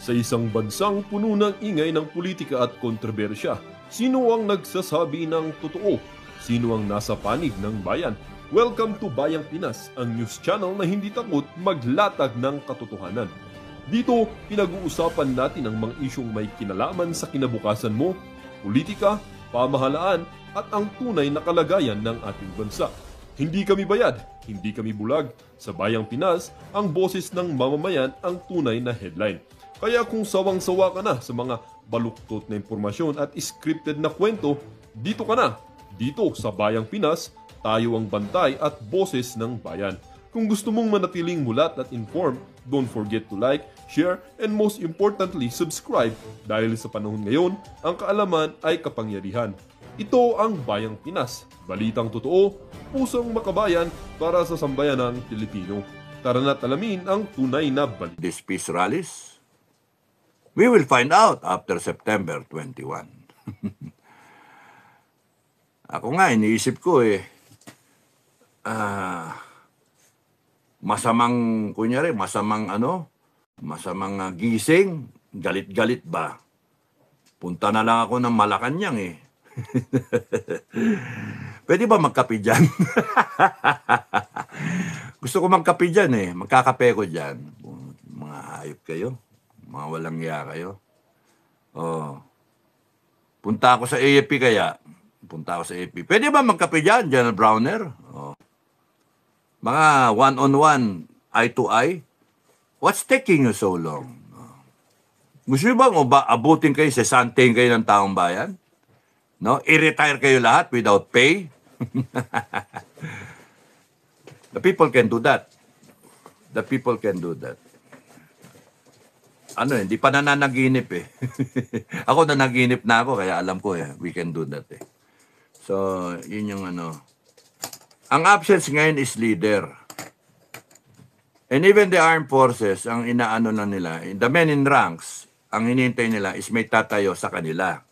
Sa isang bansang puno ng ingay ng politika at kontrobersya, sino ang nagsasabi ng totoo? Sino ang nasa panig ng bayan? Welcome to Bayang Pinas, ang news channel na hindi takot maglatag ng katotohanan. Dito, pinag-uusapan natin ang mga isyong may kinalaman sa kinabukasan mo, politika, pamahalaan, at ang tunay na kalagayan ng ating bansa. Hindi kami bayad, hindi kami bulag. Sa Bayang Pinas, ang boses ng mamamayan ang tunay na headline. Kaya kung sawang-sawa ka na sa mga baluktot na impormasyon at scripted na kwento, dito ka na. Dito sa Bayang Pinas, tayo ang bantay at boses ng bayan. Kung gusto mong manatiling mulat at informed, don't forget to like, share, and most importantly, subscribe dahil sa panahon ngayon, ang kaalaman ay kapangyarihan. Ito ang Bayang Pinas, balitang totoo, pusong makabayan para sa sambayanang Pilipino. Tara na't alamin ang tunay na balita. These peace rallies? We will find out after September 21. Ako nga, iniisip ko masamang gising, galit-galit ba? Punta na lang ako ng Malacanang Pwede ba magkape dyan? Gusto ko magkape dyan magkakape ko dyan. Mga hayop kayo, mga walang iya kayo. Punta ako sa AFP kaya. Punta ako sa AFP. Pwede ba magkape dyan, General Browner? Mga one-on-one, eye-to-eye? What's taking you so long? Gusto nyo bang abutin kayo, sesanting kayo ng taong bayan? No? I-retire kayo lahat without pay? The people can do that. The people can do that. Hindi pa nananaginip Ako nanaginip na ako, kaya alam ko we can do that So, yun yung Ang absence ngayon is leader. And even the armed forces, ang inaano na nila, the men in ranks, ang hinihintay nila is may tatayo sa kanila.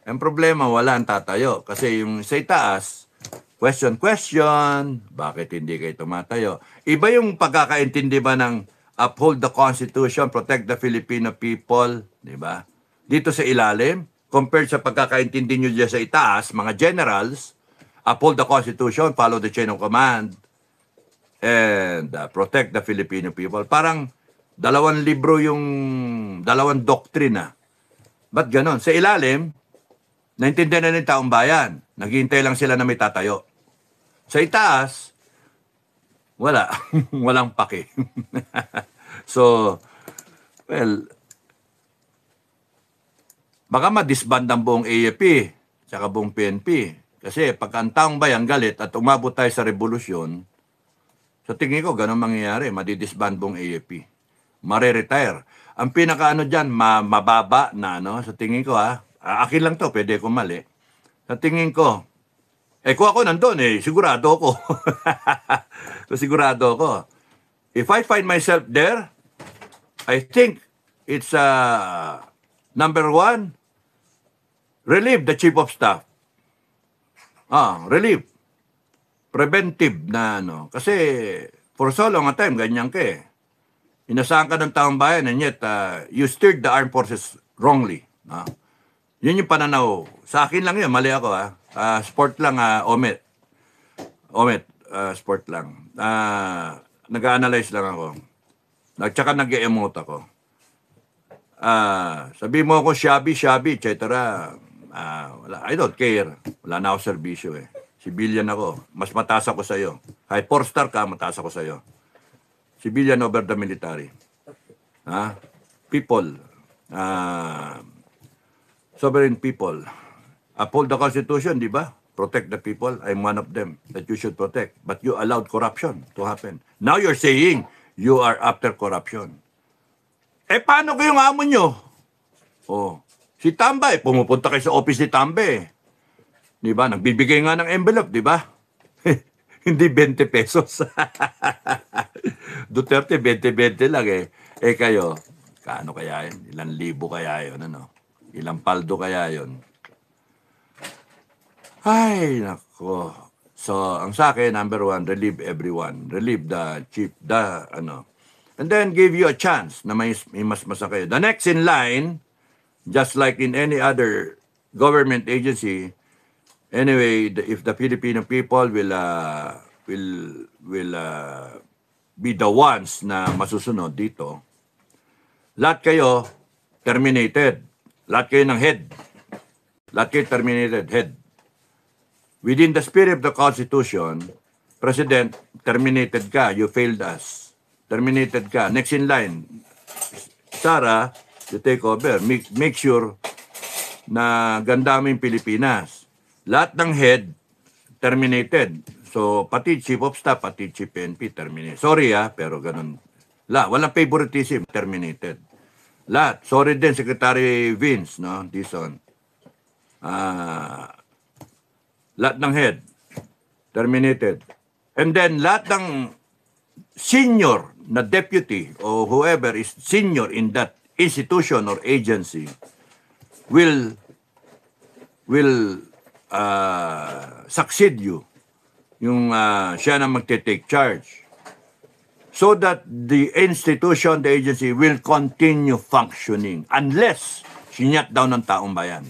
Ang problema, wala ang tatayo. Kasi yung sa itaas, question, bakit hindi kayo tumatayo? Iba yung pagkakaintindi ba ng uphold the Constitution, protect the Filipino people, di ba? Dito sa ilalim, compared sa pagkakaintindi nyo dyan sa itaas, mga generals, uphold the Constitution, follow the chain of command, and protect the Filipino people. Parang dalawang libro yung, dalawang doktrina. Ba't ganon? Sa ilalim, naintindihan na ng taong bayan. Naghihintay lang sila na may tatayo. Sa itaas, wala. Walang pake. So, well, baka ma-disband ang buong AFP tsaka buong PNP. Kasi pag ang taong bayan galit at umabot tayo sa revolusyon, sa tingin ko, ganun mangyayari. Madidisband buong AFP. Mare-retire. Ang pinakaano dyan, mababa na, sa tingin ko akin lang to, pwede ko mali. Sa tingin ko, kung ako nandun sigurado ko. Sigurado ko. If I find myself there, I think it's number one, relieve the chief of staff. Relieve. Preventive na Kasi for so long a time, ganyan ka Inasahan ka ng taong bayan and yet you steered the armed forces wrongly. Yun yung pananaw. Sa akin lang yun, mali ako sport lang, Omet, sport lang. Nag-analyze lang ako. Tsaka nag-emote ako. Sabi mo ako, shabby, etc. I don't care. Wala na ako serbisyo Civilian ako. Mas mataas ako sa'yo. Kahit 4-star ka, mataas ako sa'yo. Civilian over the military. People. Sovereign people. Uphold the Constitution, di ba? Protect the people. I'm one of them that you should protect. But you allowed corruption to happen. Now you're saying you are after corruption. Paano kayong amo nyo? Si Tambay, pumupunta kayo sa office ni Tambay. Di ba? Nagbibigay nga ng envelope, di ba? Hindi 20 pesos. Duterte, 20-20 lang kayo, kaano kaya yun? Ilang libo kaya yun? Ilang paldo kaya yun? Ay, nako. So, ang sa akin, number one, relieve everyone. Relieve the chief, and then give you a chance na may mas kayo. The next in line, just like in any other government agency, anyway, if the Filipino people will be the ones na masusunod dito, lahat kayo terminated. Lahat kayo ng head. Lahat kayo terminated head. Within the spirit of the Constitution, President, terminated ka. You failed us. Terminated ka. Next in line, Sara, you take over. Make sure na ganda mo yung Pilipinas. Lahat ng head, terminated. So, pati Chief of Staff, pati Chief PNP, terminated. Sorry pero ganun. Walang favoritism, terminated. Lahat. Sorry din, Secretary Vince, no? Dizon. Lahat ng head, terminated. And then, lahat ng senior na deputy or whoever is senior in that institution or agency will succeed you. Yung siya na magte-take charge. So that the institution, the agency will continue functioning unless sinyat down ng taong bayan.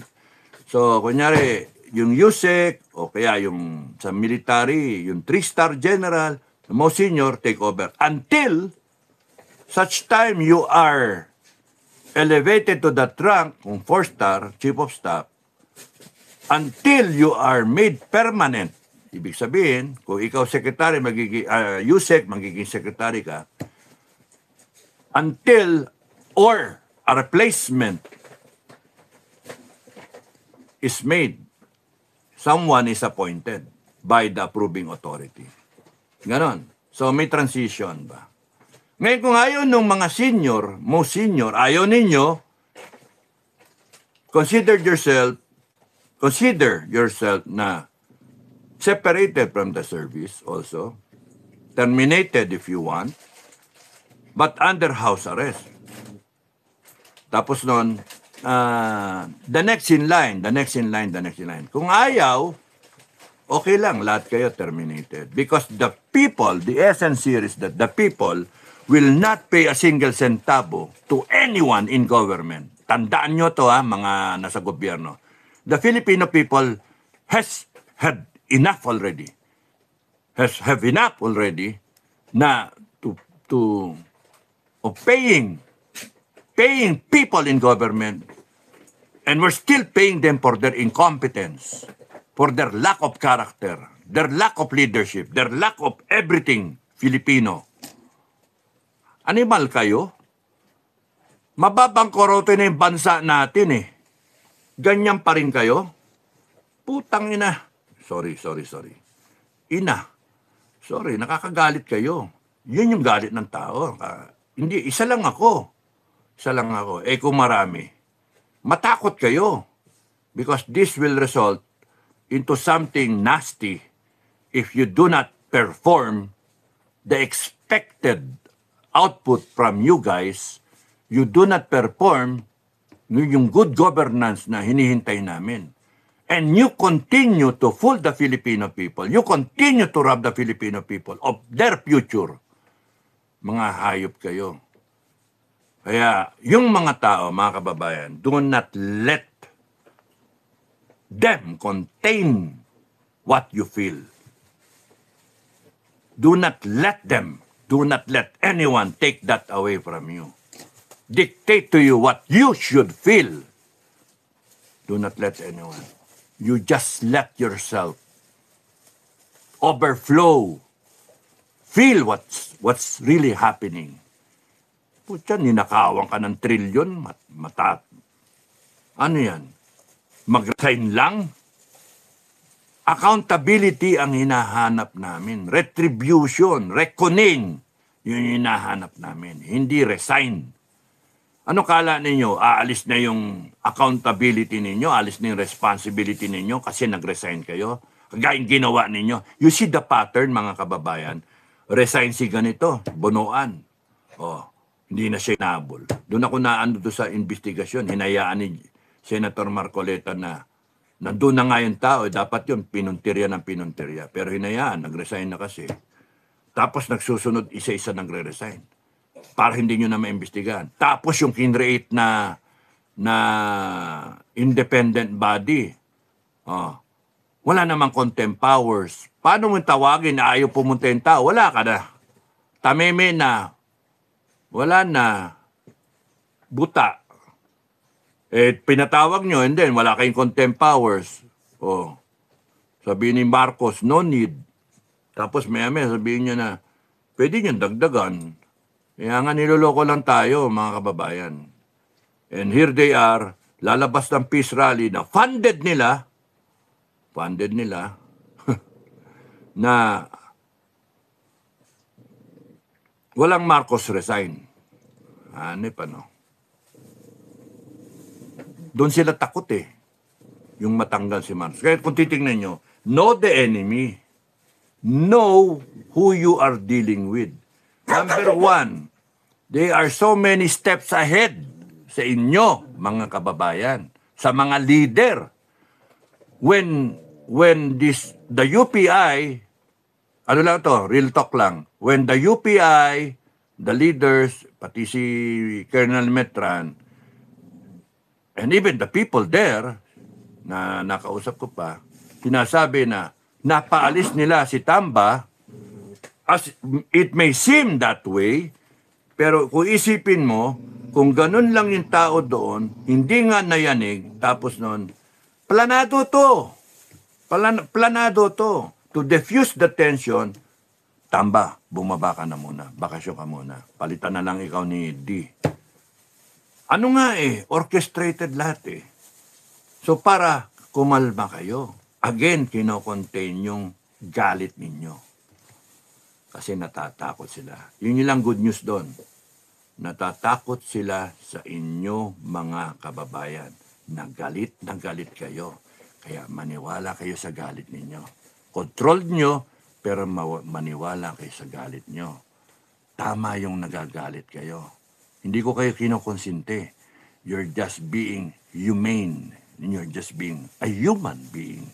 So, kunyari, yung USEC o kaya yung sa military, yung 3-star general, the most senior, take over. Until such time you are elevated to that rank, kung 4-star, Chief of Staff, until you are made permanent. Ibig sabihin, kung ikaw secretary, USEC, magiging secretary ka, until or a replacement is made, someone is appointed by the approving authority. Ganon. So, may transition ba? Ngayon, kung ayaw ng mga senior, most senior, ayaw ninyo, consider yourself na separated from the service also, terminated if you want, but under house arrest. Tapos nun, the next in line. Kung ayaw, okay lang, lahat kayo terminated. Because the people, the essence here is that the people will not pay a single centavo to anyone in government. Tandaan nyo to mga nasa gobyerno. The Filipino people has had enough already. Have enough already na of paying people in government, and we're still paying them for their incompetence, for their lack of character, their lack of leadership, their lack of everything Filipino. Animal kayo? Mababang korote na yung bansa natin Ganyan pa rin kayo? Putang ina. Sorry. Ina. Sorry, nakakagalit kayo. Yun yung galit ng tao. Hindi, isa lang ako. Kung marami, matakot kayo. Because this will result into something nasty if you do not perform the expected output from you guys. You do not perform yung good governance na hinihintay namin. And you continue to fool the Filipino people. You continue to rob the Filipino people of their future. Mga hayop kayo. Kaya, yung mga tao, mga kababayan, do not let them contain what you feel. Do not let anyone take that away from you. Dictate to you what you should feel. Do not let anyone. You just let yourself overflow. Feel what's really happening. Putya, ninakawan ka ng trilyon, ano yan? Mag-resign lang? Accountability ang hinahanap namin. Retribution, reckoning, yun yung hinahanap namin. Hindi resign. Ano kala ninyo? Aalis na yung accountability ninyo, aalis na yung responsibility ninyo kasi nag-resign kayo? Kagaya ginawa ninyo. You see the pattern, mga kababayan. Resign si ganito, bunuan. Hindi na siya nabol. Doon ako naano doon sa investigasyon. Hinayaan ni Senator Marcoleta na nandun na nga yung tao. Dapat yun, pinuntirya ng pinuntirya. Pero hinayaan, nag-resign na kasi. Tapos nagsusunod, isa-isa nagre-resign. para hindi nyo na maimbestigahan. Tapos yung kinreate na independent body, wala namang contempt powers. Paano mo tawagin na ayaw pumunta yung tao? Wala ka na. Tameme na. Wala na. Buta. Pinatawag nyo and then wala kayong contempt powers. Sabihin ni Marcos, no need. Tapos maya-maya sabihin niya na, pwede nyo dagdagan. Kaya nga niloloko lang tayo, mga kababayan. And here they are, lalabas ng peace rally na funded nila, na walang Marcos resign. Doon sila takot yung matanggal si Marcos. Kaya kung titingnan nyo, know the enemy. Know who you are dealing with. Number one, they are so many steps ahead sa inyo, mga kababayan, sa mga leader. When the UPI, ano lang to, real talk lang, when the UPI, the leaders, pati si Colonel Metran, and even the people there, na nakausap ko pa, sinasabi na napaalis nila si Tamba, as it may seem that way, pero kung isipin mo, kung ganun lang yung tao doon, hindi nga nayanig, tapos noon, planado to. Planado to. To diffuse the tension, Tamba, bumaba ka na muna. Bakasyon ka muna. Palitan na lang ikaw ni D. Ano nga orchestrated lahat So para kumalma kayo, again, kinocontain yung galit ninyo. Kasi natatakot sila. Yun yung lang good news doon. Natatakot sila sa inyo, mga kababayan. Na galit kayo. Kaya maniwala kayo sa galit ninyo. Control nyo, pero maniwala kayo sa galit nyo. Tama yung nagagalit kayo. Hindi ko kayo kinokonsinte. You're just being humane. You're just being a human being.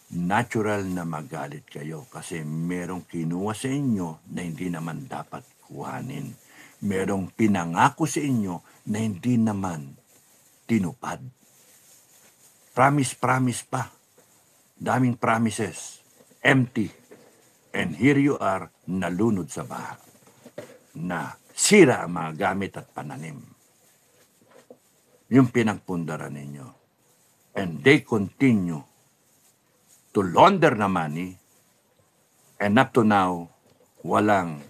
Natural na magalit kayo kasi merong kinuha sa inyo na hindi naman dapat kuhanin. Merong pinangako sa inyo na hindi naman tinupad. Promise pa. Daming promises. Empty. And here you are, nalunod sa baha. Na sira ang mga gamit at pananim. Yung pinagpundaran ninyo. And they continue to launder na money. And up to now, walang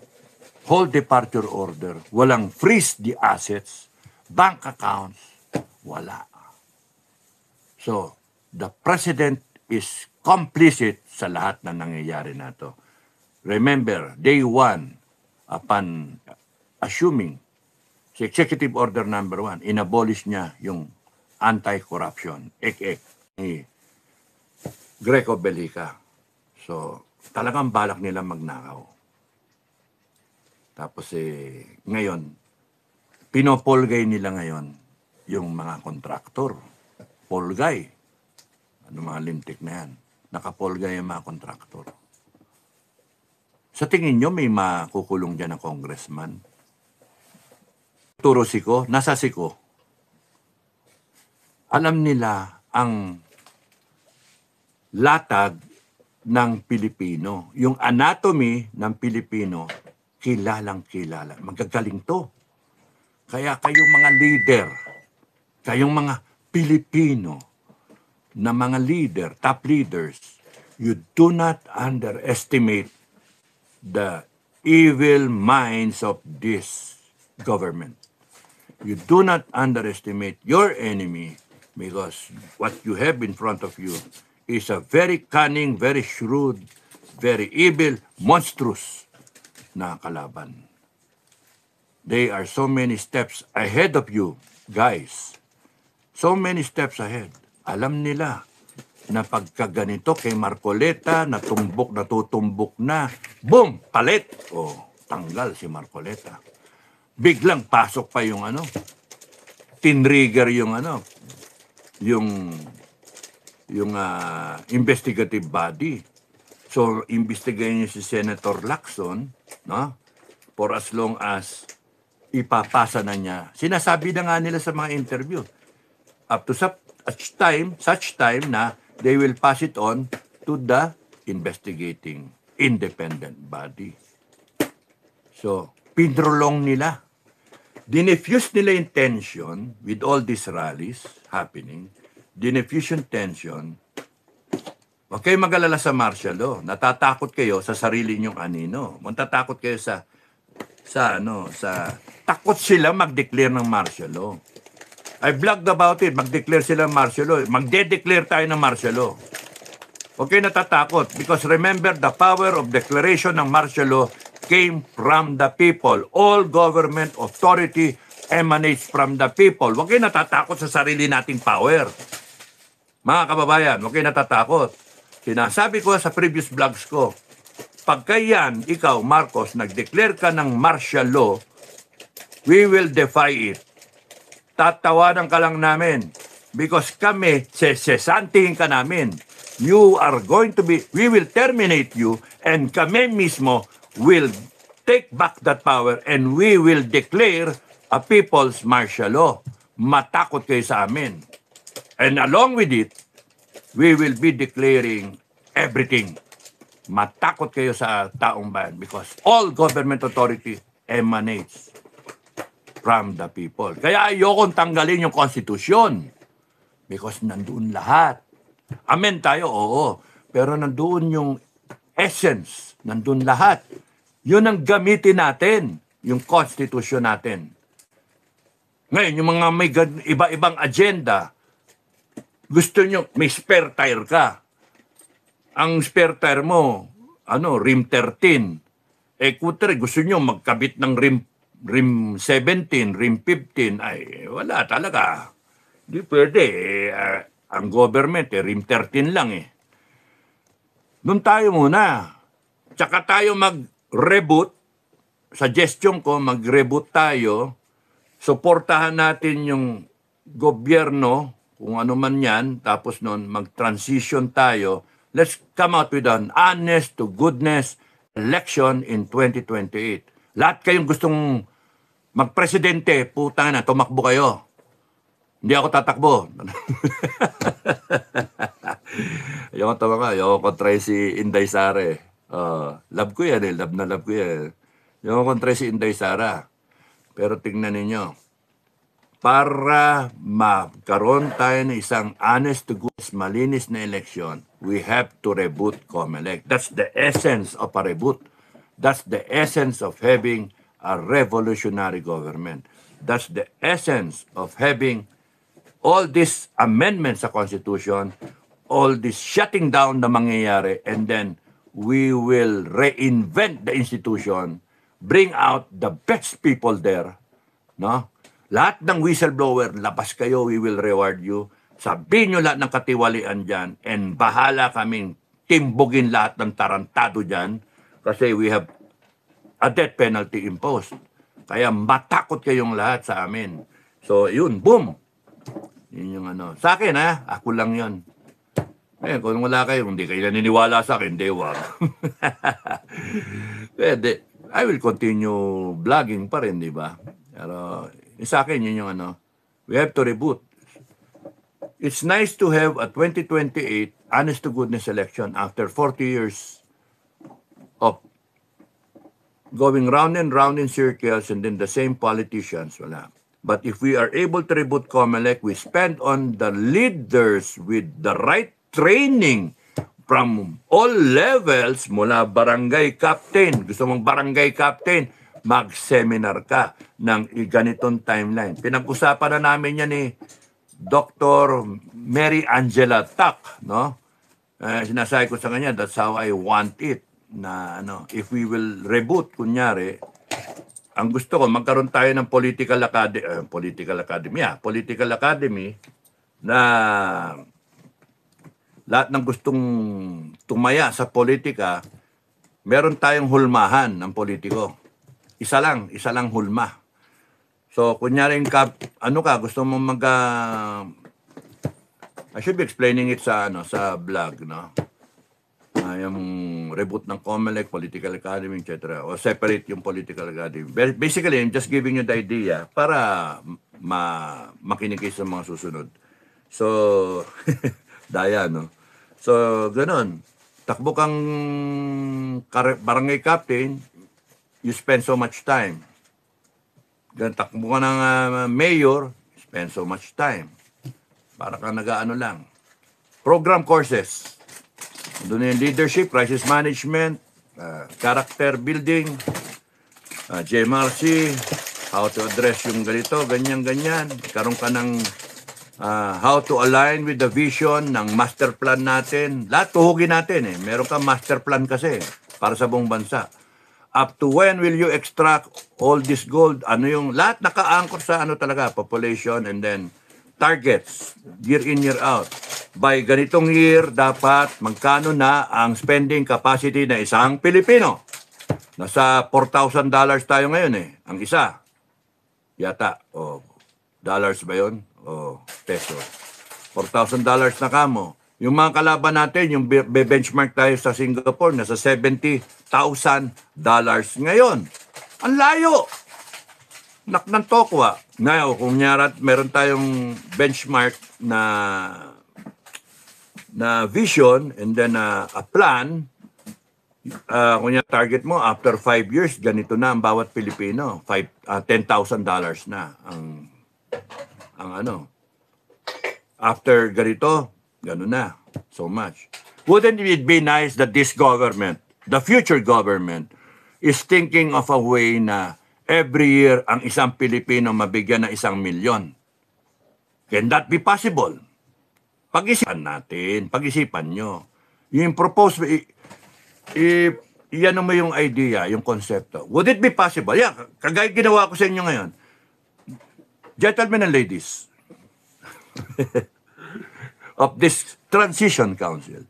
whole departure order, walang freeze the assets, bank accounts, wala. So, the president is complicit sa lahat na nangyayari na to. Remember, day one, upon assuming si Executive Order number 1, inabolish niya yung anti-corruption, ni Greco Bellica. So, talagang balak nila magnakaw. Tapos ngayon, pinopolgay nila ngayon yung mga kontraktor. Polgay. Ano mga lintik na yan? Nakapolgay yung mga kontraktor. Sa tingin nyo, may makukulong dyan na congressman? Turo Siko, nasa Siko. Alam nila ang latag ng Pilipino. Yung anatomy ng Pilipino, kilalang-kilala. Magagaling to. Kaya kayong mga leader, kayong mga Pilipino na mga leader, top leaders, you do not underestimate the evil minds of this government. You do not underestimate your enemy because what you have in front of you is a very cunning, very shrewd, very evil, monstrous na kalaban. They are so many steps ahead of you, guys. So many steps ahead. Alam nila na pagkaganito kay Marcoleta, natutumbok na, boom, palit. Tanggal si Marcoleta. Biglang pasok pa yung tinrigger yung investigative body. So, investigahin niyo si Senator Lacson, no? For as long as ipapasa na niya. Sinasabi na nga nila sa mga interview. Up to such time na they will pass it on to the investigating independent body. So, pinrolong nila. Dinefuse nila yung tension with all these rallies happening. Dinefuse yung tension. Huwag kayo mag-alala sa martial law. Natatakot kayo sa sarili nyong anino. Matatakot kayo sa takot sila mag-declare ng martial law. I vlogged about it. Mag-declare sila ng martial law. Magde-declare tayo ng martial law. Huwag kayo natatakot because remember the power of declaration ng martial law came from the people. All government authority emanates from the people. Huwag kayo natatakot sa sarili nating power. Mga kababayan, huwag kayo natatakot. Sinasabi ko sa previous vlogs ko, pagka yan, ikaw, Marcos, nag-declare ka ng martial law, we will defy it. Tatawanan ka lang namin because kami, sesantihin ka namin. You are going to be, we will terminate you and kami mismo will take back that power and we will declare a people's martial law. Matakot kayo sa amin. And along with it, we will be declaring everything. Matakot kayo sa taong bayan because all government authority emanates from the people. Kaya ayokong tanggalin yung konstitusyon because nandoon lahat. Amen tayo, oo. Pero nandoon yung essence, nandoon lahat. Yun ang gamitin natin, yung konstitusyon natin. Ngayon, yung mga may iba-ibang agenda, gusto nyo, may spare tire ka. Ang spare tire mo, rim 13. Kutre, gusto nyo magkabit ng rim 17, rim 15. Ay, wala talaga. Hindi pwede. Ang government, rim 13 lang eh. Doon tayo muna. Tsaka tayo mag-reboot. Suggestion ko, mag-reboot tayo. Suportahan natin yung gobyerno, kung ano man yan, tapos noon mag-transition tayo. Let's come out with an honest to goodness election in 2028. Lahat kayong gustong magpresidente, putang na, tumakbo kayo. Hindi ako tatakbo. Ayoko tawa ayoko kontra si Inday Sara eh. Love ko yan eh, love ko yan. Ayoko kontra si Inday Sara. Pero tingnan ninyo, para magkaroon tayo ng isang honest to goodness, malinis na eleksyon, we have to reboot COMELEC. That's the essence of a reboot. That's the essence of having a revolutionary government. That's the essence of having all these amendments sa Constitution, all this shutting down na mangyayari, and then we will reinvent the institution, bring out the best people there, no? Lahat ng whistleblower, labas kayo, we will reward you. Sabihin nyo lahat ng katiwalian dyan, and bahala kaming timbugin lahat ng tarantado dyan, kasi we have a death penalty imposed. Kaya matakot kayong lahat sa amin. So, yun, boom! Yun yung Sa akin, ako lang yun. Kung wala kayo, hindi kayo naniniwala sa akin, hindi, wag. Pwede. I will continue vlogging pa rin, di ba? Pero, sa akin, yun yung we have to reboot. It's nice to have a 2028 honest-to-goodness election after 40 years of going round and round in circles and then the same politicians, wala. But if we are able to reboot COMELEC, we spend on the leaders with the right training from all levels, mula barangay captain, gusto mong barangay captain, mag-seminar ka ng ganitong timeline. Pinag-usapan na namin yan ni Dr. Mary Angela Tak, no? Sinasabi ko sa kanya, that's how I want it. Na if we will reboot, kunyari, ang gusto ko, magkaroon tayo ng political academy na lahat ng gustong tumaya sa politika, meron tayong hulmahan ng politiko. Isa lang hulma. So, kunyari, gusto mo I should be explaining it sa vlog, no? Yung reboot ng COMELEC, Political Academy, etc. O separate yung Political Academy. Basically, I'm just giving you the idea para makinig kayo sa mga susunod. So, daya, no? So, ganun. Takbo kang barangay captain, you spend so much time. Takbo ka ng mayor, you spend so much time. Para kang nag-ano lang. Program courses. Doon yung leadership, crisis management, character building, JMRC, how to address yung ganito, ganyan-ganyan. Karoon ka ng how to align with the vision ng master plan natin. Lahat tuhugin natin eh. Meron kang master plan kasi para sa buong bansa. Up to when will you extract all this gold? Ano yung lahat naka-anchor sa ano talaga, population, and then targets, year in, year out. By ganitong year, dapat magkano na ang spending capacity na isang Pilipino. Nasa $4,000 tayo ngayon eh, ang isa. Yata, dollars ba yun? Peso. $4,000 na kamo. Yung mga kalaban natin, yung benchmark tayo sa Singapore, nasa $70,000 ngayon. Ang layo! Naknan tokwa. Ngayon, kung meron tayong benchmark na vision and then a plan, kung target mo, after 5 years, ganito na ang bawat Pilipino. $10,000 na ang ano. After ganito, gano'n na. So much. Wouldn't it be nice that this government, the future government, is thinking of a way na every year ang isang Pilipino mabigyan ng 1 milyon? Can that be possible? Pag-isipan natin, pag-isipan nyo. Yung propose, iyan mo yung idea, yung konsepto. Would it be possible? Yeah, kagaya ginawa ko sa inyo ngayon. Gentlemen and ladies of this Transition Council,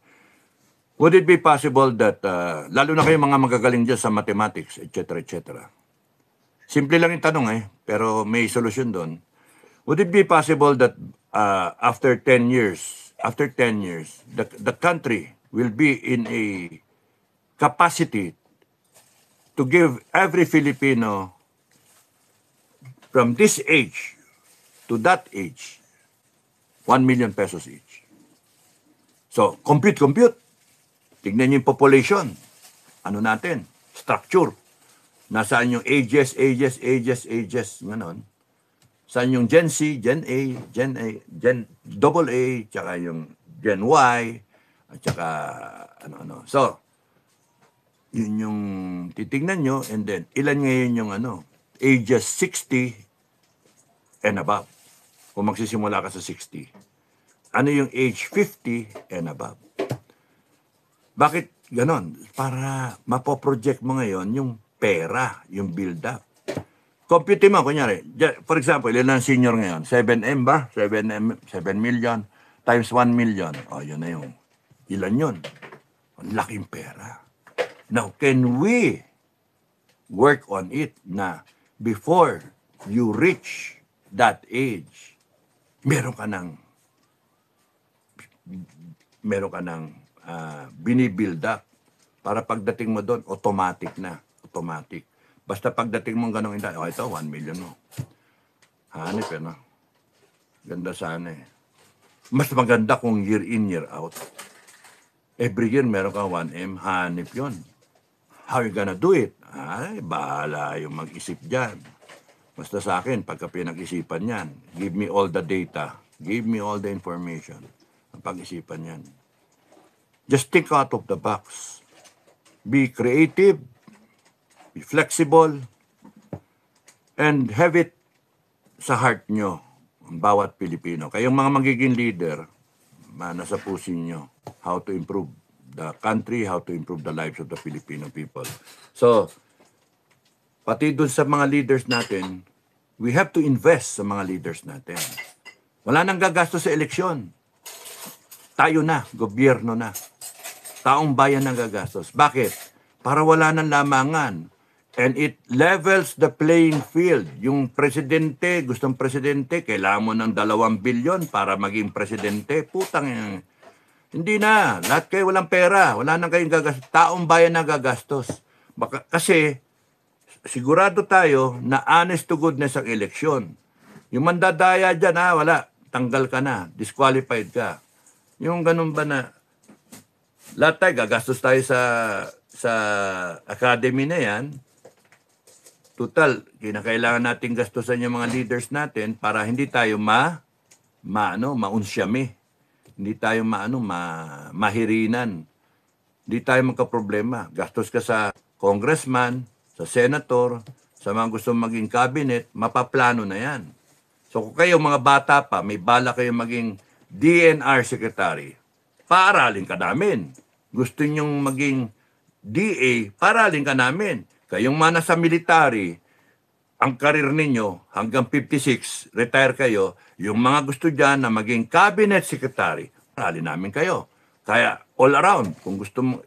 would it be possible that, lalo na kayo mga magagaling dyan sa mathematics, etc., etc. Simple lang yung tanong pero may solusyon doon. Would it be possible that after 10 years, the country will be in a capacity to give every Filipino from this age to that age 1 million pesos each? So, compute. Tignan niyo yung population. Ano natin? Structure. Nasaan yung ages, ganon. Saan yung Gen C, Gen A, Gen AA, tsaka yung Gen Y, at tsaka ano. So, yun yung titignan nyo, and then, ilan ngayon yung ages 60 and above. Kung magsisimula ka sa 60. Ano yung age 50 and above? Bakit ganon? Para mapoproject mo ngayon yung pera, yung build-up. Compute mo, kunyari, for example, ilan ang senior ngayon? 7M ba? 7 million times 1 million. Yun na yung, ilan yun? Ang laking pera. Now, can we work on it na before you reach that age, meron ka ng binibuild up para pagdating mo doon, automatic. Basta pagdating mo ganong ito, 1 million mo. Hanip Ganda sana Mas maganda kung year in, year out. Every year meron kang 1M, hanip yun. How you gonna do it? Bahala yung mag-isip dyan. Basta sa akin, pagka pinag-isipan yan, give me all the data, give me all the information. Ang pag-isipan yan. Just think out of the box. Be creative, be flexible, and have it sa heart nyo, ang bawat Pilipino. Kayong mga magiging leader, nasa pusin nyo, how to improve the country, how to improve the lives of the Filipino people. So, pati dun sa mga leaders natin, we have to invest sa mga leaders natin. Wala nang gagastos sa eleksyon. Tayo na, gobyerno na. Taong bayan nang gagastos. Bakit? Para wala nang lamangan. And it levels the playing field. Yung presidente, gustong presidente, kailangan mo ng 2 bilyon para maging presidente. Putang Hindi na. Lahat kayo walang pera. Wala nang kayong gagastos. Taong bayan na gagastos. Kasi sigurado tayo na honest to goodness ang eleksyon. Yung mandadaya dyan, wala. Tanggal ka na. Disqualified ka. Yung ganun ba na lahat tayo gagastos tayo sa academy na yan. Total, kinakailangan natin gastusan yung mga leaders natin para hindi tayo maunsyami. Hindi tayo mahirinan. Hindi tayo magka-problema. Gastos ka sa congressman, sa senator, sa mga gusto maging cabinet, mapaplano na yan. So kung kayo mga bata pa, may bala kayo maging DNR secretary, paaralin ka namin. Gusto nyong maging DA, paaralin ka namin. Kayong mana sa military, ang karir ninyo hanggang 56, retire kayo, yung mga gusto dyan na maging cabinet secretary, paaralin namin kayo. Kaya all around, kung gusto mo,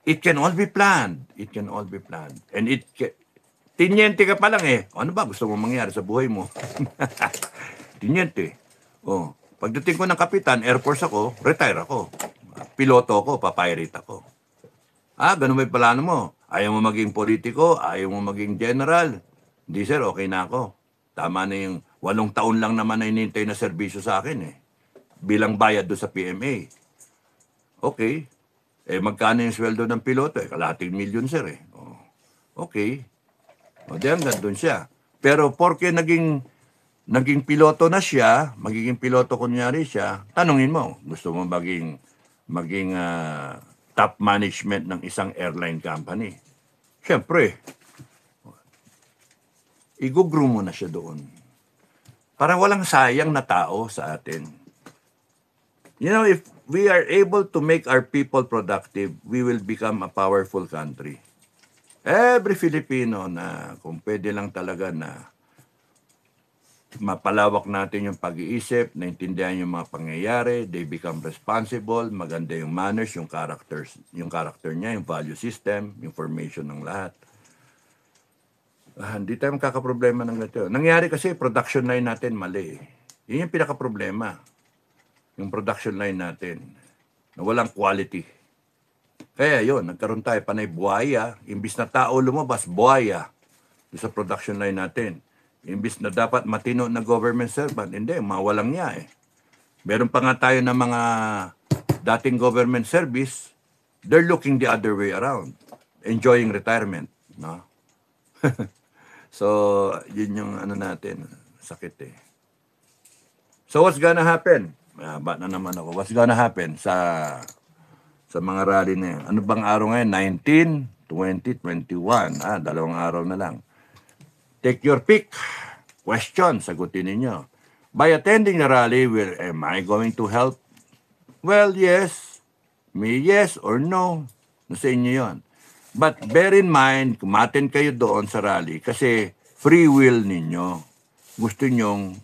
it can all be planned. It can all be planned. And tinyente ka pa lang ano ba gusto mo mangyari sa buhay mo? Tinyente. Pagdating ko ng kapitan, Air Force ako, retire ako. Piloto ako, papirate ako. Ganun ba yung plano mo? Ayaw mo maging politiko? Ayaw mo maging general? Hindi sir, okay na ako. Tama na yung 8 taon lang naman na inintay na serbisyo sa akin bilang bayad doon sa PMA. Okay. Magkano yung sweldo ng piloto? Kalahating milyon sir Okay. Di hanggang doon siya. Pero porke naging piloto na siya, magiging piloto kunyari siya, tanungin mo, gusto mo maging top management ng isang airline company? Siyempre, i-groom mo na siya doon. Parang walang sayang na tao sa atin. You know, if we are able to make our people productive, we will become a powerful country. Every Filipino na kung pwede lang talaga na mapalawak natin yung pag-iisip, naintindihan yung mga pangyayari, they become responsible, maganda yung manners, yung character niya, yung value system, yung formation ng lahat. Hindi tayo magkakaproblema ng ganito. Nangyari kasi production line natin mali. Yun yung pinaka-problema. Yung production line natin na walang quality. Kaya yun, nagkaroon tayo panay buhaya. Imbis na tao lumabas, buhaya sa production line natin. Imbis na dapat matino na government servant, hindi, mawalang niya Meron pa nga tayo ng mga dating government service, they're looking the other way around, enjoying retirement. No? So, yun yung natin, sakit So, what's gonna happen? Ba na naman ako. What's gonna happen sa mga rally na yun? Ano bang araw ngayon? 19, 20, 21. 2 araw na lang. Take your pick. Question, sagutin ninyo. By attending the rally, am I going to help? Well, yes. May yes or no. Nasa inyo yun. But bear in mind, kumaten kayo doon sa rally kasi free will ninyo. Gusto nyong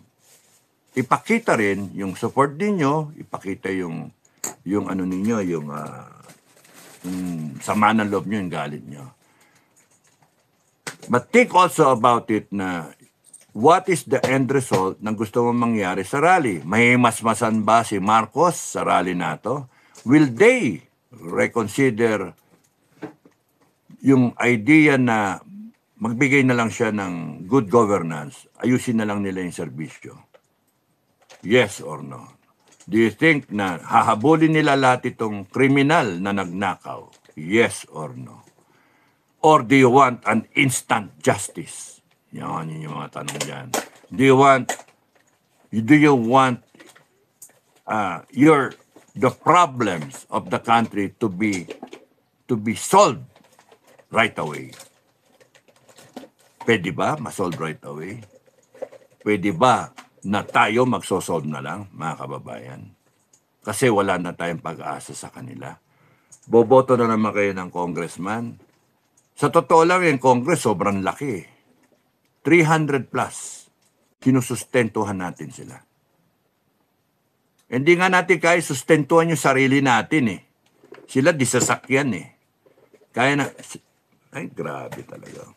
ipakita rin yung support ninyo, ipakita yung ninyo, yung sama ng loob nyo, yung galit nyo. But think also about it na what is the end result ng gusto mong mangyari sa rally? May masmasan ba si Marcos sa rally na to? Will they reconsider yung idea na magbigay na lang siya ng good governance, ayusin na lang nila yung serbisyo? Yes or no? Do you think na hahabulin nila lahat itong kriminal na nagnakaw? Yes or no? Or do you want an instant justice? Yan yung mga tanong dyan. Do you want the problems of the country to be solved right away? Pwede ba ma-solve right away? Pwede ba na tayo magsosolve na lang, mga kababayan? Kasi wala na tayong pag-asa sa kanila. Boboto na naman kayo ng congressman. Sa totoo lang, yung congress sobrang laki. 300 plus. Sinusustentuhan natin sila. Hindi nga natin kaya sustentuhan yung sarili natin Sila disasakyan Kaya na, ay grabe talaga.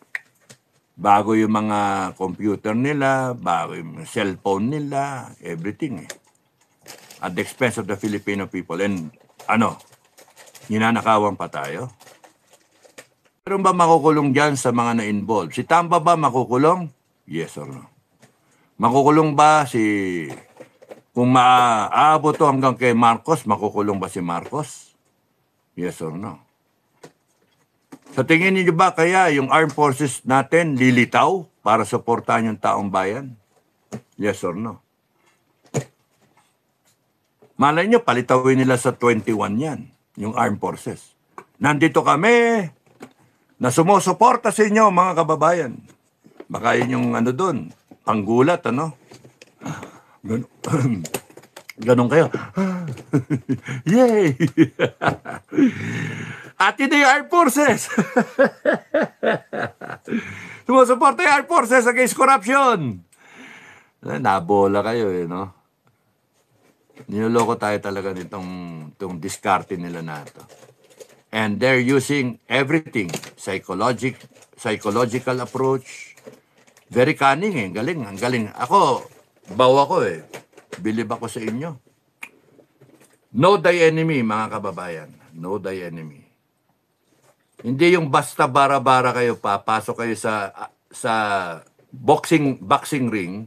Bago yung mga computer nila, bago yung cellphone nila, everything at the expense of the Filipino people. And Ano? Ninanakawan pa tayo? Meron ba makukulong dyan sa mga na-involved? Si Tamba ba makukulong? Yes or no? Makukulong ba si... Kung maaabot to hanggang kay Marcos, makukulong ba si Marcos? Yes or no? Sa tingin niyo ba kaya yung armed forces natin lilitaw para suportahan yung taong bayan? Yes or no? Malay nyo, palitawin nila sa 21 yan, yung armed forces. Nandito kami na sumusuporta sa inyo, mga kababayan. Baka yun yung ano doon, panggulat, ano? Ganon kayo. Yay! At hindi yung armed forces. Sumusuporta yung armed forces against corruption. Nabola kayo eh, no? Niloloko tayo talaga nitong diskarte nila na ito. And they're using everything. Psychological approach. Very cunning eh. Galing, ang galing. Ako, bawa ko eh. Believe ako sa inyo. Know thy enemy, mga kababayan. Know thy enemy. Hindi yung basta bara-bara kayo, papasok kayo sa boxing ring,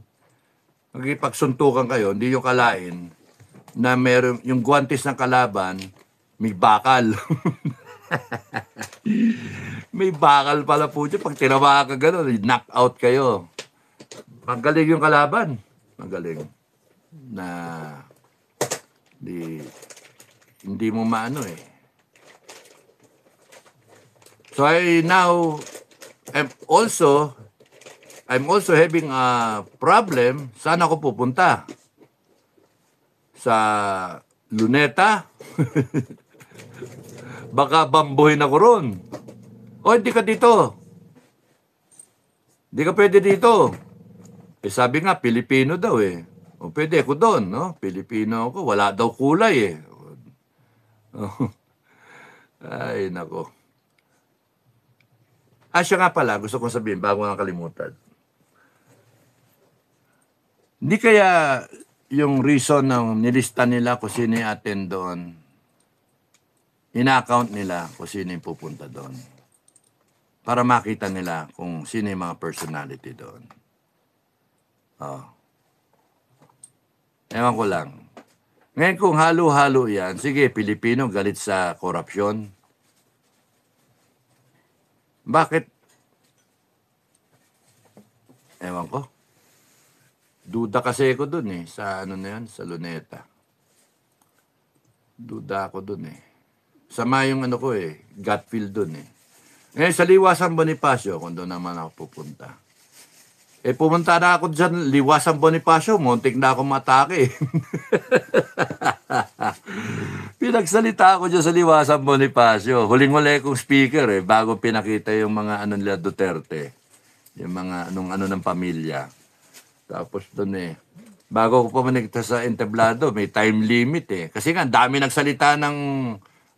magipagsuntukan kayo, hindi yung kalain, na meron yung guwantes ng kalaban, may bakal. May bakal pala po dyan. Pag tinawa ka gano'n, knock out kayo. Magaling yung kalaban. Magaling. Na hindi mo maano eh. So I'm also having a problem. Saan ako pupunta? Sa Luneta? Baka bambuhin ako ron. O, hindi ka dito. Hindi ka pwede dito. Eh, sabi nga, Pilipino daw eh. O, pwede ako doon, no? Pilipino ako. Wala daw kulay eh. Ay, nako. Siya nga pala, gusto kong sabihin, bago nga kalimutan. Hindi kaya yung reason ng nilista nila kung sino yung attend doon, ina-account nila kung sino yung pupunta doon. Para makita nila kung sino yung mga personality doon. Oh. Ewan ko lang. Ngayon kung halo-halo yan, sige, Pilipino galit sa korupsyon. Bakit? Ewan ko. Duda kasi ako dun eh, sa ano na yan, sa Luneta. Duda ako dun eh. Sama yung ano ko eh, gut feel dun eh. Ngayon sa Liwasan Bonifacio, kung doon naman ako pupunta. Eh pumunta na ako dyan, Liwasan Bonifacio, muntik na ako matake. Pinagsalita ako dyan sa Liwasan Bonifacio. Huling-huli kong speaker eh, bago pinakita yung mga ano nila Duterte. Yung mga ano ng pamilya. Tapos doon eh, bago ko pumunta sa entablado, may time limit eh. Kasi nga, dami nagsalita ng,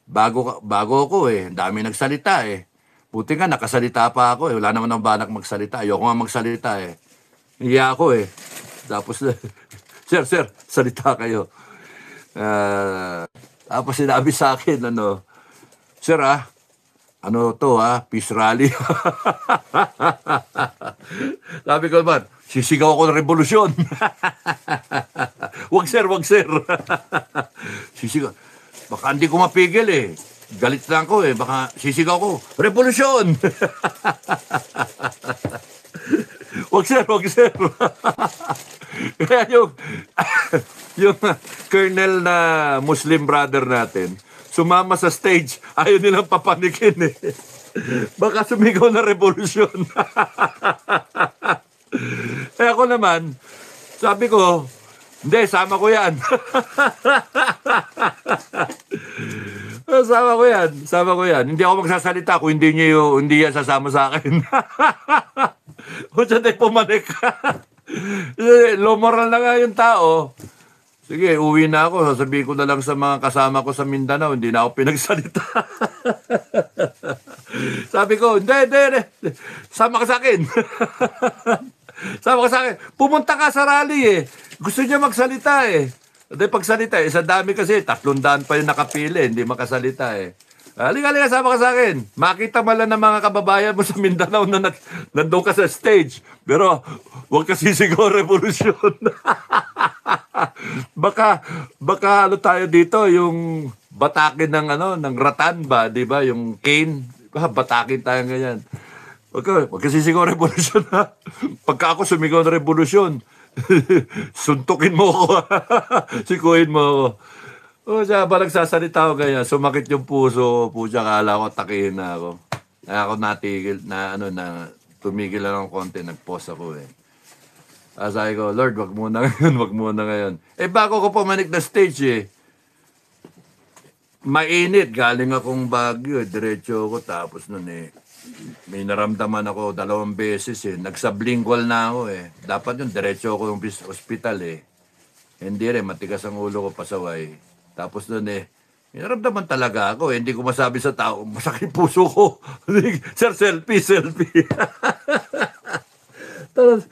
bago ko eh, dami nagsalita eh. Buti nga, nakasalita pa ako eh. Wala naman ang balak magsalita. Ayoko nga magsalita eh. Hiya ako eh. Tapos, sir, salita kayo. Tapos sinabi sa akin, sir ano to peace rally. Sabi ko naman, sisigaw ako ng revolusyon. Wag sir. Sisigaw. Baka hindi ko mapigil eh. Galit lang ko eh. Baka sisigaw ko, revolusyon! Wag sir. Kaya yung colonel na Muslim brother natin, sumama sa stage, ayaw nilang papanikin eh. Baka sumigaw na revolusyon. Eh ako naman, sabi ko, hindi, sama ko yan. Sama ko yan. Hindi ako magsasalita kung hindi yan sasama sa akin. O siya tayo pumanik. Low moral na nga yung tao. Sige, uwi na ako. Sasabihin ko na lang sa mga kasama ko sa Mindanao, hindi na ako pinagsalita. Sabi ko, hindi. Sama ka sa akin. Sama ka sa akin. Pumunta ka sa rally eh. Gusto niya magsalita eh. Hindi pagsalita eh. Sa dami kasi, 300 pa yung nakapili. Hindi makasalita eh. Halika, sama ka sa akin. Makita mo lang ng mga kababayan mo sa Mindanao na nandun ka sa stage. Pero, huwag ka sisigaw revolusyon. baka ano tayo dito, yung batakin ng ng ratan ba, di ba? Yung cane. Batakin tayo ganyan. Huwag ka sisigaw revolusyon ha. Pagka ako sumigaw ng revolusyon, suntukin mo ako. Sikuhin mo ako. O siya, ba nagsasalita ako ganyan, sumakit yung puso, pusa, kala ko, takihin na ako. Kaya ako natigil, tumigil lang ng konti, nag-pause ako eh. Sabi ko, Lord, wag muna ngayon, wag muna ngayon. Eh, bago ko pumanik na stage eh, mainit, galing akong Baguio, diretso ako, tapos nun eh, may naramdaman ako 2 beses eh, nagsublingual na ako eh. Dapat yun, diretso ako yung hospital eh. Hindi rin, matigas ang ulo ko, pasaway. Tapos nun eh, naramdaman talaga ako. Hindi ko masabi sa tao, masakit puso ko. Sir, selfie. Tapos,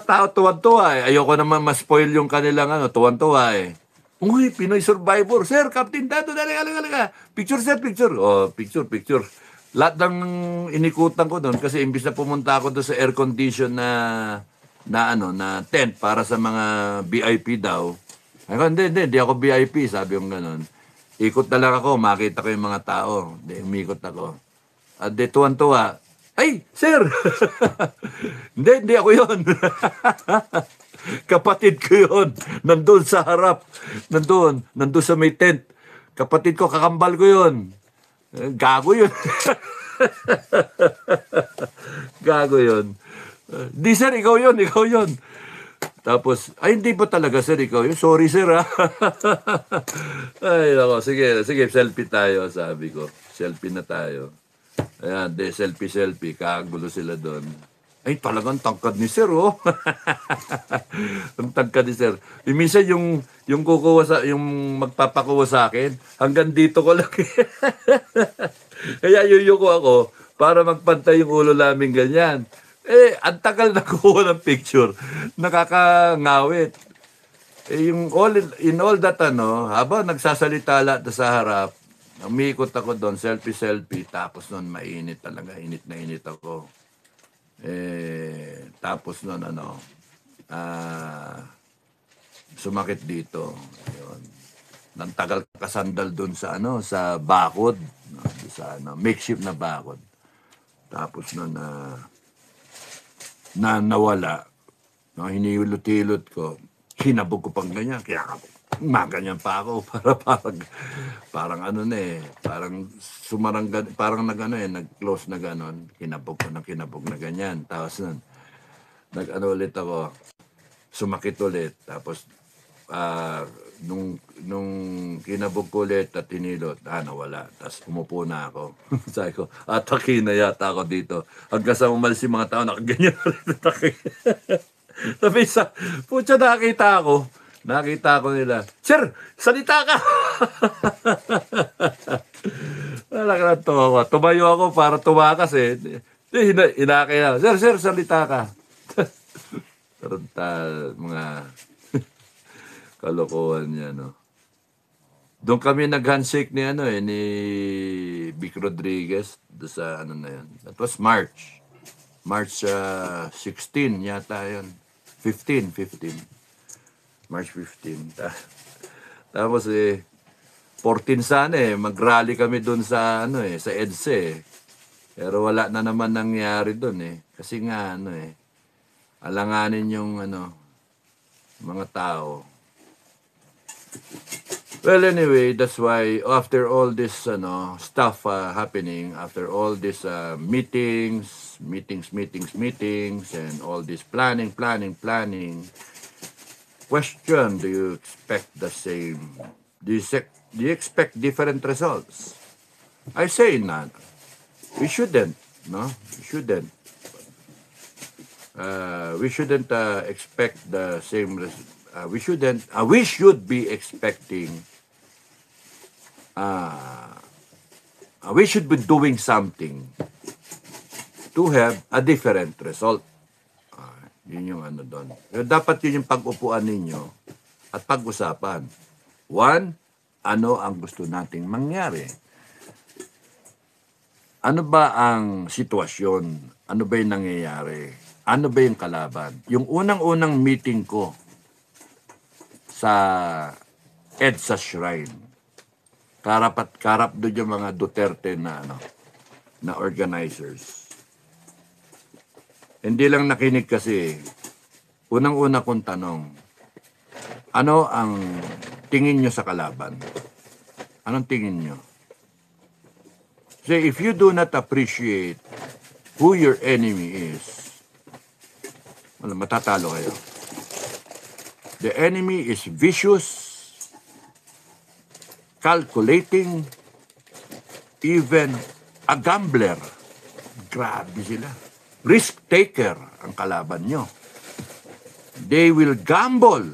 tao tuwan-tuwa eh. Ayoko naman ma-spoil yung kanilang tuwan-tuwa eh. Uy, Pinoy Survivor. Sir, Captain Dado, dali. Picture, sir, picture. Oh, picture. Lahat ng inikutan ko doon kasi imbis na pumunta ako doon sa air condition na tent para sa mga VIP daw. Ay, hindi ako VIP, sabi yung gano'n. Ikot na lang ako, makita ko yung mga tao. Umikot ako. At tuwan-tuwa, ay, sir! hindi ako yun. Kapatid ko yun. Nandun sa harap. Nandun sa may tent. Kapatid ko, kakambal ko yun. Gago yun. Gago yun. Di sir, ikaw yun. Tapos, ay hindi pa talaga sir, ikaw yun. Sorry sir ha. Ay nako, sige, selfie tayo, sabi ko. Selfie na tayo. Ayan, selfie. Kagulo sila doon. Ay, talagang tangkad ni sir, oh. Ang tangkad ni sir. Minsan yung yung magpapakuha sa akin, hanggang dito ko lang. Kaya yuyuko ako para magpantay yung ulo namin ganyan. Eh, ang tagal na kuha ng picture. Nakakangawit. Eh, in all that, habang nagsasalita lahat sa harap, umikot ako doon, selfie, tapos noon mainit talaga, init na init ako. Eh, tapos noon, sumakit dito. Ayun. Nang tagal kasandal doon sa, sa bakod, sa, makeshift na bakod. Tapos noon, nawala. Hinihilot-hilot ko. Hinabog ko pang ganyan. Kaya maganyan pa ako. Parang parang sumarang, parang nag-close na ganon. Kinabog na ganyan. Tapos nun, ulit ako. Sumakit ulit. Tapos, nung kinabog ko ulit at tinilot, nawala. Tapos umupo na ako. Sabi ko, atake na yata ako dito. Hanggang sa umalis yung mga tao, nakaganyan na rin atake. Sabi putya, nakita ko nila. Sir, salita ka! Wala ka na tumawa. Tumayo ako para tumakas eh. Inakay na. Sir, salita ka. Tarantal, mga kalokohan niya, no. Doon kami nag-handshake ni Vic Rodriguez do sa na yan. That was March 16 yata yun. 15. March 15. Tapos 14 sana mag-rally kami doon sa sa EDSA . Pero wala na naman nangyari doon Kasi nga alanganin yung mga tao. Well, anyway, that's why after all this stuff happening, after all this meetings, and all this planning, question, do you expect the same? Do you expect different results? I say not. We shouldn't, no? We shouldn't. We shouldn't expect the same results. We should be expecting, we should be doing something to have a different result. Yun yung doon. Dapat yun yung pag-upuan ninyo at pag-usapan. One, ano ang gusto nating mangyari? Ano ba ang sitwasyon? Ano ba yung nangyayari? Ano ba yung kalaban? Yung unang-unang meeting ko sa EDSA Shrine, karap doon yung mga Duterte na organizers. Hindi lang nakinig kasi, unang-una kong tanong, ano ang tingin nyo sa kalaban? Anong tingin nyo? So if you do not appreciate who your enemy is, matatalo kayo. The enemy is vicious, calculating, even a gambler. Grabe sila. Risk taker ang kalaban nyo. They will gamble,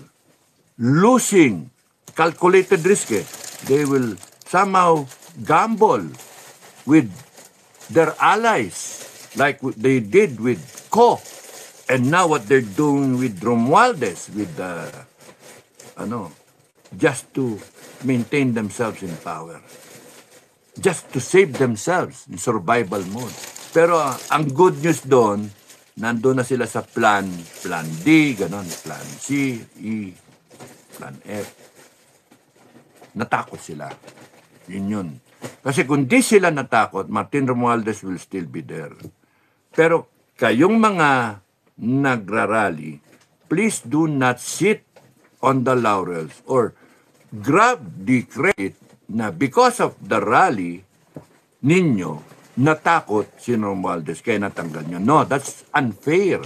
losing, calculated risk eh. They will somehow gamble with their allies, like they did with Ko, and now what they're doing with Romualdez, with just to maintain themselves in power, just to save themselves in survival mode. Pero ang good news doon, nandun na sila sa plan D, ganon, plan C, E, plan F. Natakot sila. Yun. Kasi kung di sila natakot, Martin Romualdez will still be there. Pero kayong mga nagrarally, please do not sit on the laurels or grab the credit na because of the rally ninyo, natakot si Romualdez kaya natanggal nyo. No, that's unfair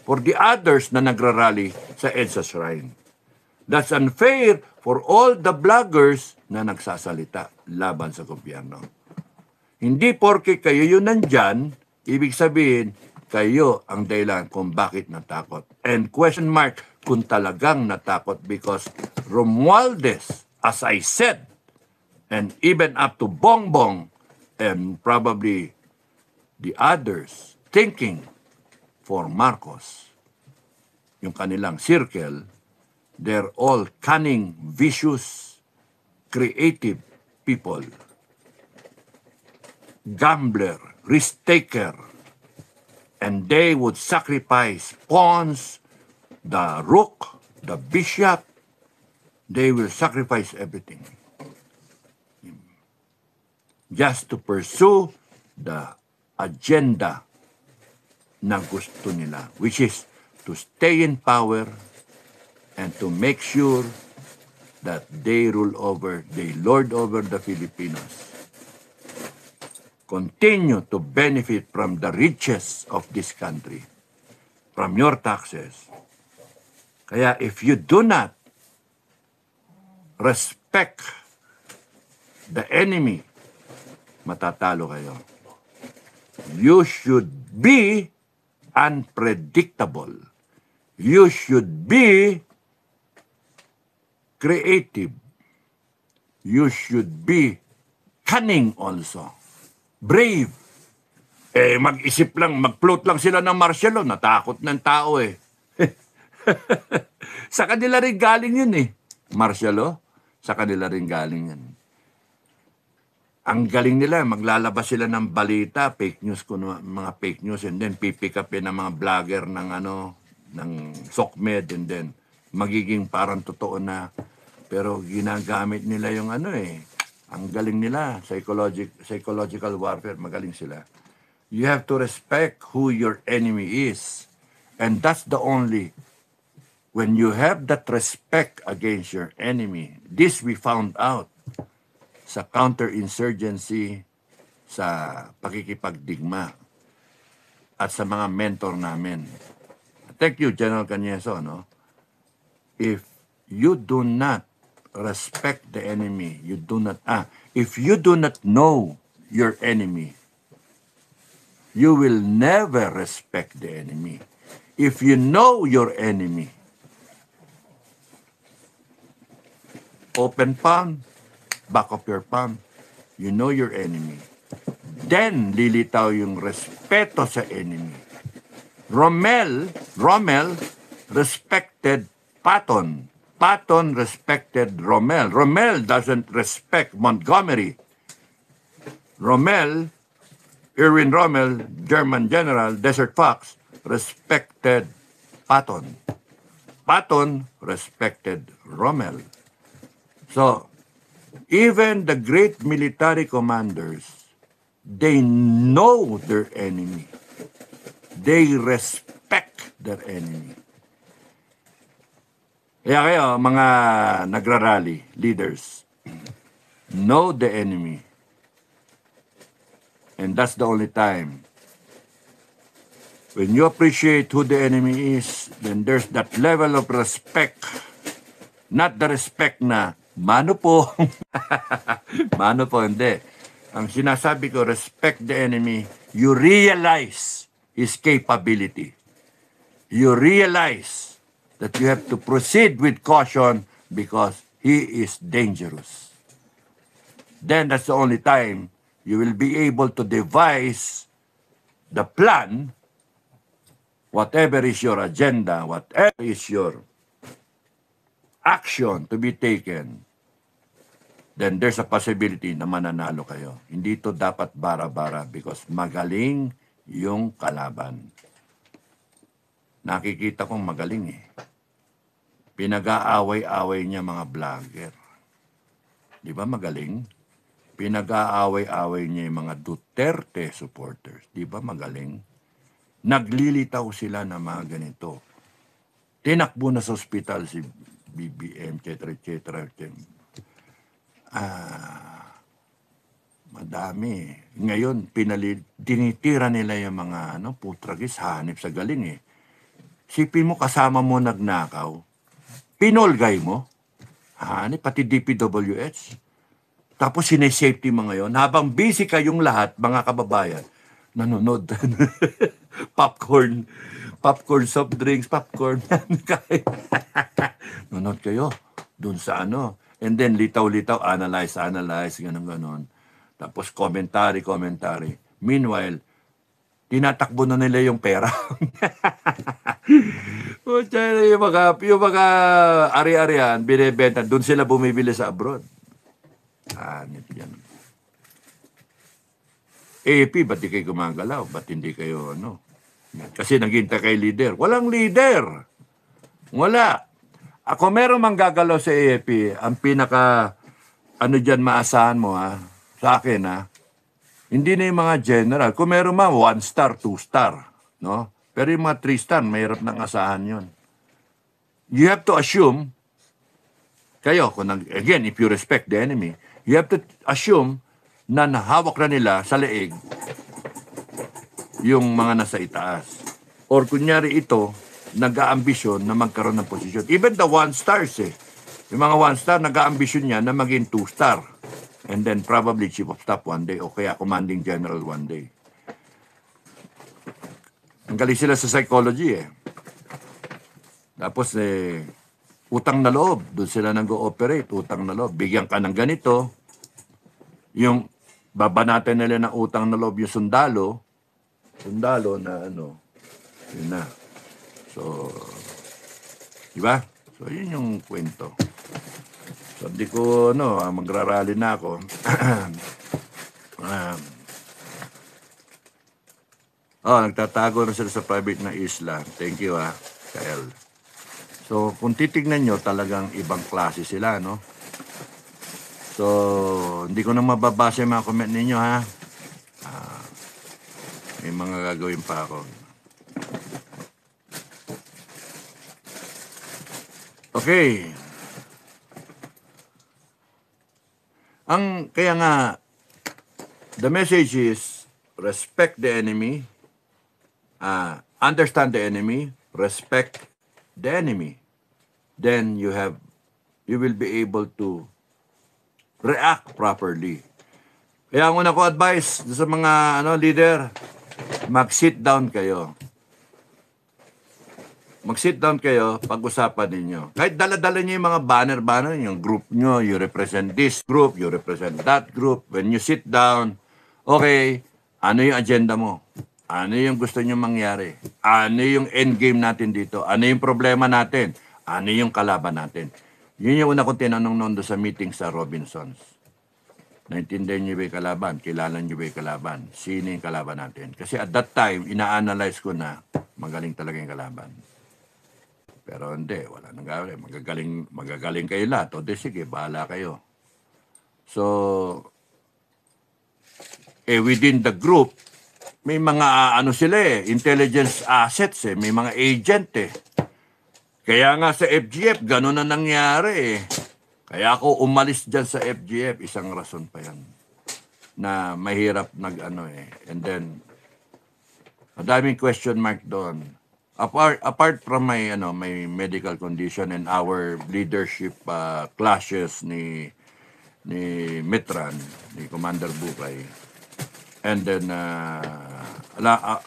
for the others na nagrarally sa EDSA Shrine. That's unfair for all the bloggers na nagsasalita laban sa gobyerno. Hindi porke kayo yun nandyan, ibig sabihin, kayo ang dahilan kung bakit natakot. And question mark kung talagang natakot because Romualdez, as I said, and even up to Bongbong, and probably the others thinking for Marcos, yung kanilang circle, they're all cunning, vicious, creative people. Gambler, risk taker, and they would sacrifice pawns, the rook, the bishop. They will sacrifice everything just to pursue the agenda na gusto nila, which is to stay in power and to make sure that they rule over, they lord over the Filipinos. Continue to benefit from the riches of this country, from your taxes. Kaya if you do not respect the enemy, matatalo kayo. You should be unpredictable. You should be creative. You should be cunning also. Brave. Mag-isip lang, mag-float lang sila ng martial law. Natakot ng tao eh. Sa kanila rin galing yun eh. Martial law, sa kanila rin galing yun. Ang galing nila, maglalabas sila ng balita, fake news, mga fake news, and then pipick up ng mga vlogger ng SOCMED, and then magiging parang totoo na. Pero ginagamit nila yung ang galing nila, psychological warfare, magaling sila. You have to respect who your enemy is. And that's the only, when you have that respect against your enemy, this we found out sa counterinsurgency, sa pakikipagdigma, at sa mga mentor namin. Thank you, General Cañeso. If you do not respect the enemy, if you do not know your enemy, you will never respect the enemy. If you know your enemy, open palm, back of your palm, you know your enemy. Then, lilitaw yung respeto sa enemy. Rommel respected Patton Patton respected Rommel. Rommel doesn't respect Montgomery. Erwin Rommel, German general, Desert Fox, respected Patton. Patton respected Rommel. So, even the great military commanders, they know their enemy. They respect their enemy. Kaya kayo, mga nagrarally, leaders, know the enemy. And that's the only time. When you appreciate who the enemy is, then there's that level of respect. Not the respect na, mano po. Mano po, hindi. Ang sinasabi ko, respect the enemy. You realize his capability. You realize that you have to proceed with caution because he is dangerous. Then that's the only time you will be able to devise the plan, whatever is your agenda, whatever is your action to be taken, then there's a possibility na mananalo kayo. Hindi to dapat bara-bara because magaling yung kalaban. Nakikita kong magaling eh. Pinag-aaway-away niya mga vlogger. Di ba magaling? Pinag-aaway-away niya yung mga Duterte supporters. Di ba magaling? Naglilitaw sila na mga ganito. Tinakbo na sa ospital si BBM, etc. Madami. Ngayon, tinitira nila yung mga putragis, hanip sa galing eh. Sipin mo, kasama mo nagnakaw. Pinolgay mo. Hanip, pati DPWH. Tapos sinesafety mo ngayon, habang busy kayong lahat, mga kababayan, nanonood. popcorn, soft drinks, popcorn. Nanonood kayo dun sa And then litaw-litaw, analyze, ganun. Tapos commentary. Meanwhile, tinatakbo na nila yung pera. yung mga ari-arian, binibenta, dun sila bumibili sa abroad. Nito yan. AP, ba't di kayo gumagalaw? Ba't hindi kayo, Kasi naghintay kay leader. Walang leader. Wala. Ako meron mang gagalaw sa AP, ang pinaka, dyan maasahan mo, sa akin, hindi na yung mga general. Kung meron 1 star, 2 star, no? Pero yung mga 3 star, mahirap nang asahan yun. You have to assume, again, if you respect the enemy, you have to assume na nahawak na nila sa leeg yung mga nasa itaas. Or kunyari ito, nag-aambisyon na magkaroon ng posisyon. Even the 1 stars Yung mga 1 star, nag-aambisyon niya na maging 2 star. And then probably chief of staff one day o kaya commanding general one day. Ang galing sila sa psychology Tapos utang na loob. Doon sila nag-ooperate. Utang na loob. Bigyan ka ng ganito. Yung babanatan nila ng utang na loob yung sundalo na yun na. So, di ba? So, yun yung kwento. So, di ko, magrarally na ako. Nagtatago na sila sa private na isla. Thank you, Kael. So, kung titignan nyo, talagang ibang klase sila, So, hindi ko na mababasa yung mga comment ninyo, may mga gagawin pa ako. Okay. Kaya nga, the message is, respect the enemy, understand the enemy, respect the enemy. Then you will be able to react properly. Kaya ang una ko advice sa mga leader, mag-sit down kayo. Mag-sit down kayo, pag-usapan ninyo. Kahit dala-dala niyo yung mga banner, yung group nyo, you represent this group, you represent that group. When you sit down, okay, ano yung agenda mo? Ano yung gusto nyo mangyari? Ano yung endgame natin dito? Ano yung problema natin? Ano yung kalaban natin? Yun yung una kong tinanong noon doon sa meeting sa Robinsons. Naintindihan niyo ba yung kalaban? Kilala niyo ba yung kalaban? Sino yung kalaban natin? Kasi at that time, ina-analyze ko na magaling talaga yung kalaban. Pero hindi, wala nang gawin. Magagaling kayo lahat. O di sige, bahala kayo. So, within the group, may mga intelligence assets may mga agent Kaya nga sa FGF, gano'n na nangyari Kaya ako umalis dyan sa FGF, isang rason pa yan. Na mahirap And then, madaming question mark doon. Apart from my medical condition and our leadership clashes ni Mitran, ni Commander Bukay. And then,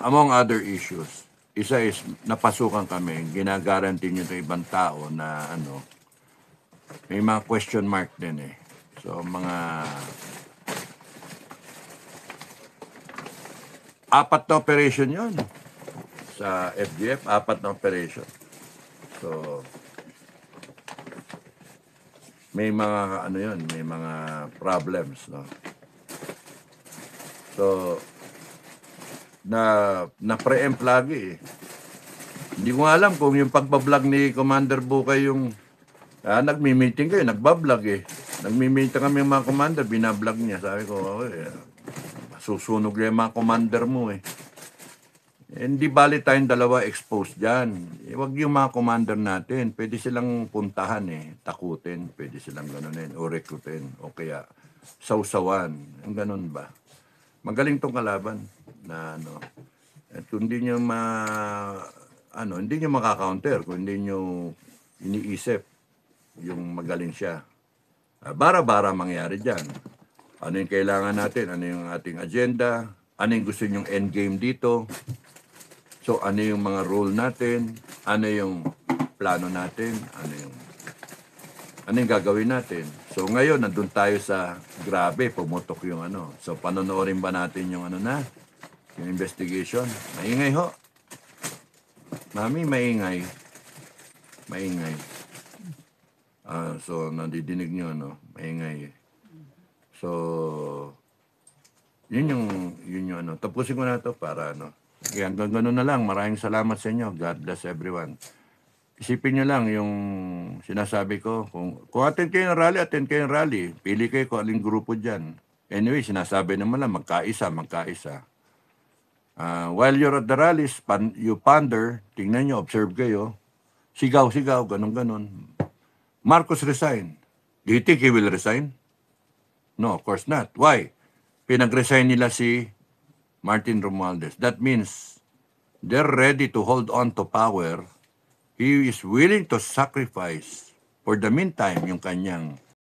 among other issues, isa is napasukan kami, ginagaranti nyo sa ibang tao na may mga question mark din So, mga 4 na operation yon sa FGF, 4 na operation. So, may mga may mga problems, no? So, na pre-empt lagi Hindi ko alam kung yung pagbablog ni Commander Bukay yung nagmi-meeting kayo, nagbablog Nagmi-meeting kami yung mga commander, binablog niya. Sabi ko, susunog yung mga commander mo Hindi bali tayong dalawa exposed dyan. Huwag yung mga commander natin. Pwede silang puntahan takutin. Pwede silang ganunin o rekrutin. O kaya sausawan. Ang ganun ba? Magaling tong kalaban na At kung hindi nyo hindi nyo makakounter, kung hindi nyo iniisip yung magaling siya. Bara-bara mangyari dyan. Ano yung kailangan natin? Ano yung ating agenda? Ano yung gusto nyong endgame dito? So, ano yung mga role natin? Ano yung plano natin? Ano yung gagawin natin? So, ngayon, nandun tayo sa grabe, pumutok yung So, panonoodin ba natin yung yung investigation? Maingay ho. Mami, maingay. Maingay. So, nandidinig nyo, maingay. So, yun yung tapusin ko na to para Kaya hanggang ganun na lang. Maraming salamat sa inyo. God bless everyone. Isipin nyo lang yung sinasabi ko. Kung attend kayo ng rally, attend kayo ng rally. Pili kayo kung aling grupo dyan. Anyway, sinasabi naman lang, magkaisa. While you're at the rallies, you ponder, tingnan nyo, observe kayo. Sigaw, ganun. Marcos resign. Do you think he will resign? No, of course not. Why? Pinag-resign nila si Martin Romualdez. That means they're ready to hold on to power. He is willing to sacrifice for the meantime yung kanyang